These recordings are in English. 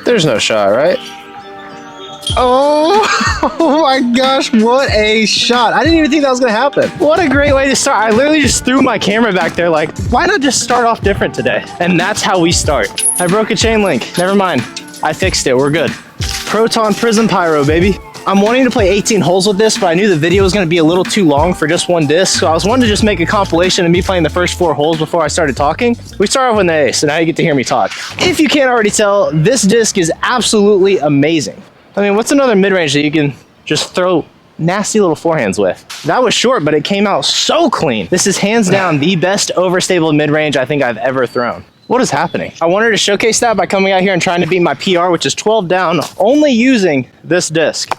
There's no shot, right? Oh my gosh, what a shot. I didn't even think that was gonna happen. What a great way to start. I literally just threw my camera back there like, why not just start off different today? And that's how we start. I broke a chain link, never mind. I fixed it, we're good. Proton Prism Pyro, baby. I'm wanting to play 18 holes with this, but I knew the video was gonna be a little too long for just one disc, so I was wanting to just make a compilation of me playing the first 4 holes before I started talking. We start off with an ace, so now you get to hear me talk. If you can't already tell, this disc is absolutely amazing. I mean, what's another mid-range that you can just throw nasty little forehands with? That was short, but it came out so clean. This is hands down the best overstable mid-range I think I've ever thrown. What is happening? I wanted to showcase that by coming out here and trying to beat my PR, which is 12 down, only using this disc.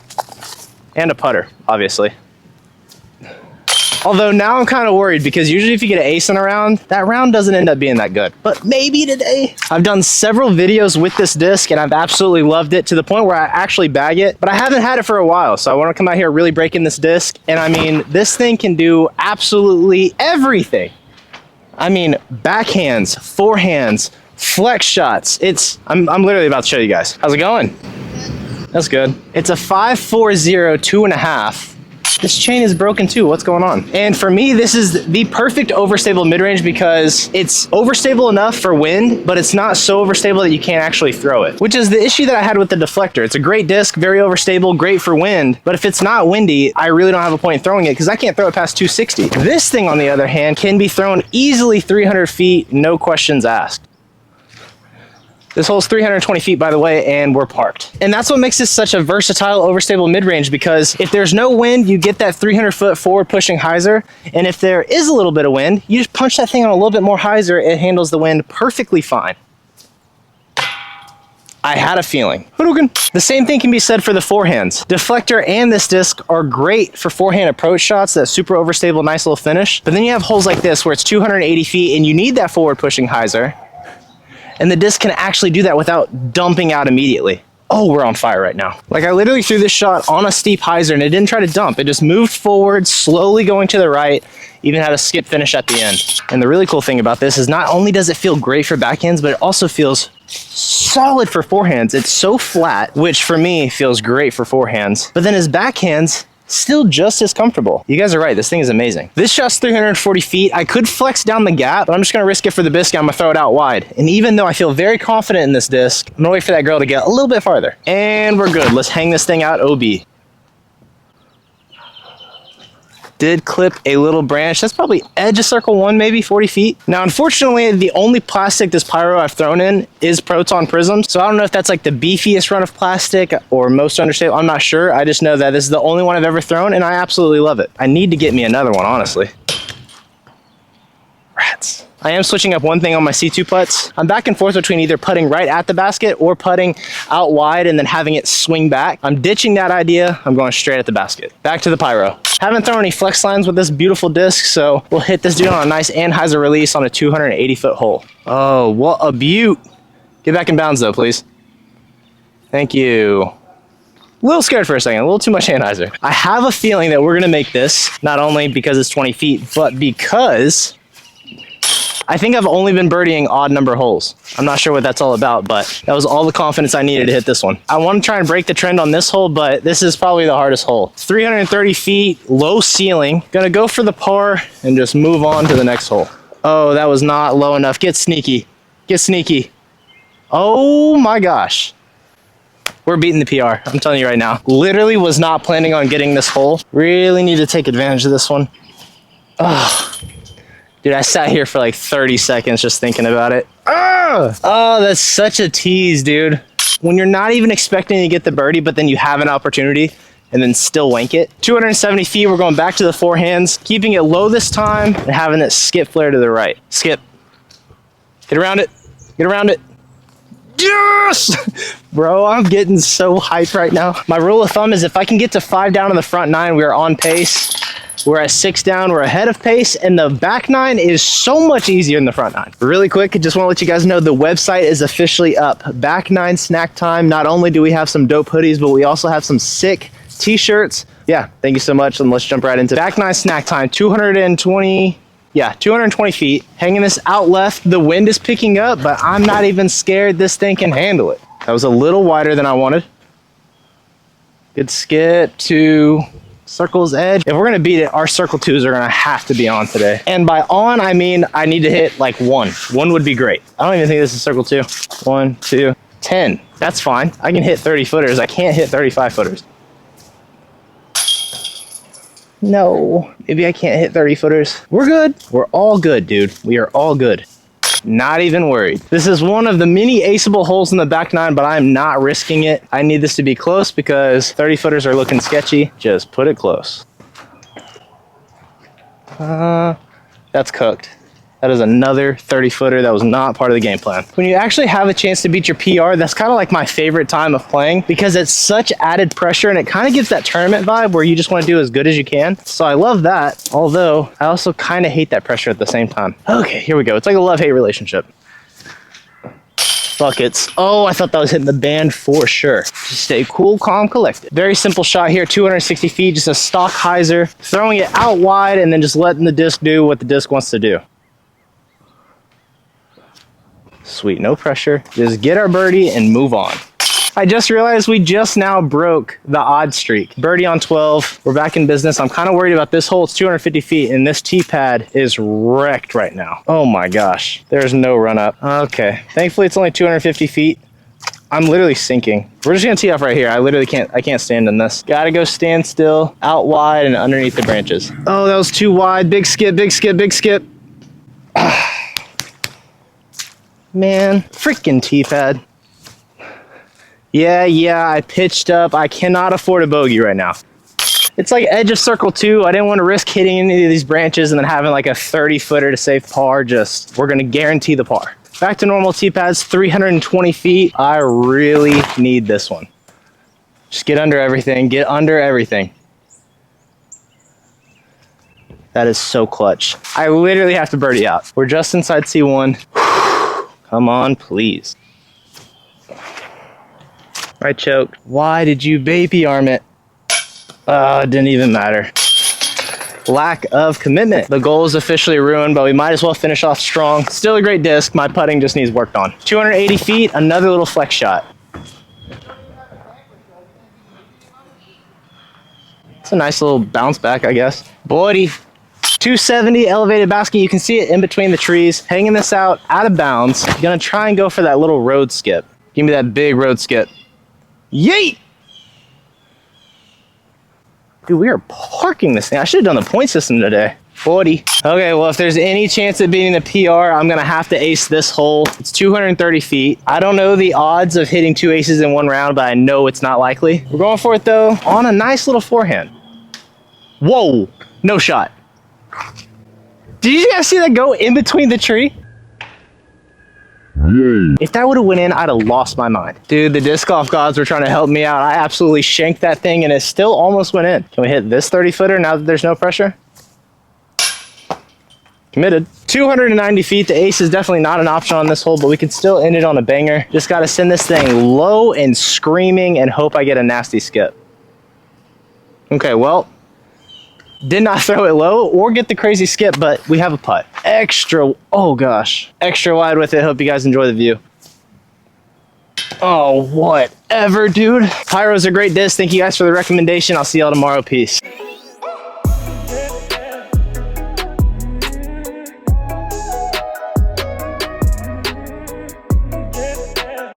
And a putter, obviously. Although now I'm kind of worried because usually if you get an ace in a round, that round doesn't end up being that good. But maybe today. I've done several videos with this disc and I've absolutely loved it to the point where I actually bag it, but I haven't had it for a while. So I want to come out here really breaking this disc. And I mean, this thing can do absolutely everything. I mean, backhands, forehands, flex shots. I'm literally about to show you guys. How's it going? That's good. It's a 540 2.5. This chain is broken too. What's going on? And for me, this is the perfect overstable mid-range because it's overstable enough for wind, but it's not so overstable that you can't actually throw it, which is the issue that I had with the deflector. It's a great disc, very overstable, great for wind, but if it's not windy, I really don't have a point in throwing it because I can't throw it past 260. This thing, on the other hand, can be thrown easily 300 feet, no questions asked. This hole's 320 feet, by the way, and we're parked. And that's what makes this such a versatile, overstable mid-range, because if there's no wind, you get that 300-foot forward pushing hyzer. And if there is a little bit of wind, you just punch that thing on a little bit more hyzer, it handles the wind perfectly fine. I had a feeling. The same thing can be said for the forehands. Deflector and this disc are great for forehand approach shots, that super overstable, nice little finish. But then you have holes like this where it's 280 feet and you need that forward pushing hyzer. And the disc can actually do that without dumping out immediately. Oh, we're on fire right now. Like I literally threw this shot on a steep hyzer and it didn't try to dump. It just moved forward, slowly going to the right, even had a skip finish at the end. And the really cool thing about this is not only does it feel great for backhands, but it also feels solid for forehands. It's so flat, which for me feels great for forehands. But then as backhands, still just as comfortable. You guys are right, this thing is amazing. This shot's 340 feet. I could flex down the gap, but I'm just gonna risk it for the biscuit. I'm gonna throw it out wide. And even though I feel very confident in this disc, I'm gonna wait for that girl to get a little bit farther. And we're good. Let's hang this thing out OB. Did clip a little branch. That's probably edge of circle 1, maybe 40 feet. Now, unfortunately, the only plastic this Pyro I've thrown in is Proton Prism. So I don't know if that's like the beefiest run of plastic or most understable. I'm not sure. I just know that this is the only one I've ever thrown and I absolutely love it. I need to get me another one, honestly. Rats. I am switching up one thing on my C2 putts. I'm back and forth between either putting right at the basket or putting out wide and then having it swing back. I'm ditching that idea. I'm going straight at the basket. Back to the Pyro. Haven't thrown any flex lines with this beautiful disc, so we'll hit this dude on a nice Anheuser release on a 280-foot hole. Oh, what a beaut. Get back in bounds though, please. Thank you. A little scared for a second, a little too much Anheuser. I have a feeling that we're gonna make this, not only because it's 20 feet, but because I think I've only been birdieing odd number holes. I'm not sure what that's all about, but that was all the confidence I needed to hit this one. I want to try and break the trend on this hole, but this is probably the hardest hole. 330 feet, low ceiling. Gonna go for the par and just move on to the next hole. Oh, that was not low enough. Get sneaky. Get sneaky. Oh my gosh. We're beating the PR, I'm telling you right now. Literally was not planning on getting this hole. Really need to take advantage of this one. Ugh. Dude, I sat here for like 30 seconds just thinking about it. Oh, that's such a tease, dude. When you're not even expecting to get the birdie, but then you have an opportunity and then still wank it. 270 feet, we're going back to the forehands, keeping it low this time and having it skip flare to the right. Skip. Get around it. Get around it. Yes! Bro, I'm getting so hyped right now. My rule of thumb is if I can get to 5 down on the front 9, we are on pace. We're at 6 down, we're ahead of pace, and the back 9 is so much easier than the front 9. Really quick, I just want to let you guys know the website is officially up. Back 9 snack time. Not only do we have some dope hoodies, but we also have some sick t-shirts. Yeah, thank you so much, and let's jump right into back 9 snack time. 220 feet. Hanging this out left. The wind is picking up, but I'm not even scared. This thing can handle it. That was a little wider than I wanted. Good skip to circle's edge. If we're gonna beat it, our circle twos are gonna have to be on today. And by on, I mean I need to hit like one. One would be great. I don't even think this is circle two. 1, 2, 10. That's fine. I can hit 30 footers. I can't hit 35 footers. No, maybe I can't hit 30 footers. We're good. We're all good, dude. We are all good. Not even worried. This is one of the many aceable holes in the back nine, but I'm not risking it. I need this to be close because 30 footers are looking sketchy. Just put it close. That's cooked. That is another 30 footer that was not part of the game plan. When you actually have a chance to beat your PR, that's kind of like my favorite time of playing because it's such added pressure and it kind of gives that tournament vibe where you just want to do as good as you can. So I love that, although I also kind of hate that pressure at the same time. Okay, here we go. It's like a love-hate relationship. Buckets. Oh, I thought that was hitting the band for sure. Just stay cool, calm, collected. Very simple shot here, 260 feet, just a stock hyzer, throwing it out wide and then just letting the disc do what the disc wants to do. Sweet, no pressure. Just get our birdie and move on. I just realized we just now broke the odd streak. Birdie on 12, we're back in business. I'm kind of worried about this hole. It's 250 feet and this tee pad is wrecked right now. Oh my gosh, there's no run up. Okay, thankfully it's only 250 feet. I'm literally sinking. We're just gonna tee off right here. I literally can't stand in this. Gotta go stand still, out wide and underneath the branches. Oh, that was too wide. Big skip, big skip, big skip. Man, freaking tee pad. Yeah, I pitched up. I cannot afford a bogey right now. It's like edge of circle two. I didn't want to risk hitting any of these branches and then having like a 30 footer to save par. We're gonna guarantee the par. Back to normal tee pads, 320 feet. I really need this one. Just get under everything, get under everything. That is so clutch. I literally have to birdie out. We're just inside C1. Come on, please. I choked. Why did you baby arm it? It didn't even matter. Lack of commitment. The goal is officially ruined, but we might as well finish off strong. Still a great disc. My putting just needs worked on. 280 feet, another little flex shot. It's a nice little bounce back, I guess. Boy, 270 elevated basket. You can see it in between the trees. Hanging this out of bounds. Gonna try and go for that little road skip. Give me that big road skip. Yeet! Dude, we are parking this thing. I should have done the point system today. 40. Okay, well, if there's any chance of beating the PR, I'm gonna have to ace this hole. It's 230 feet. I don't know the odds of hitting 2 aces in 1 round, but I know it's not likely. We're going for it though, on a nice little forehand. Whoa, no shot. Did you guys see that go in between the tree? If that would have went in, I'd have lost my mind. Dude, the disc golf gods were trying to help me out. I absolutely shanked that thing and it still almost went in. Can we hit this 30 footer now that there's no pressure? Committed. 290 feet. The ace is definitely not an option on this hole, but we can still end it on a banger. Just got to send this thing low and screaming and hope I get a nasty skip. Okay, well, did not throw it low or get the crazy skip, but we have a putt. Extra, oh gosh, extra wide with it. Hope you guys enjoy the view. Oh, whatever, dude. Pyro's a great disc. Thank you guys for the recommendation. I'll see y'all tomorrow. Peace.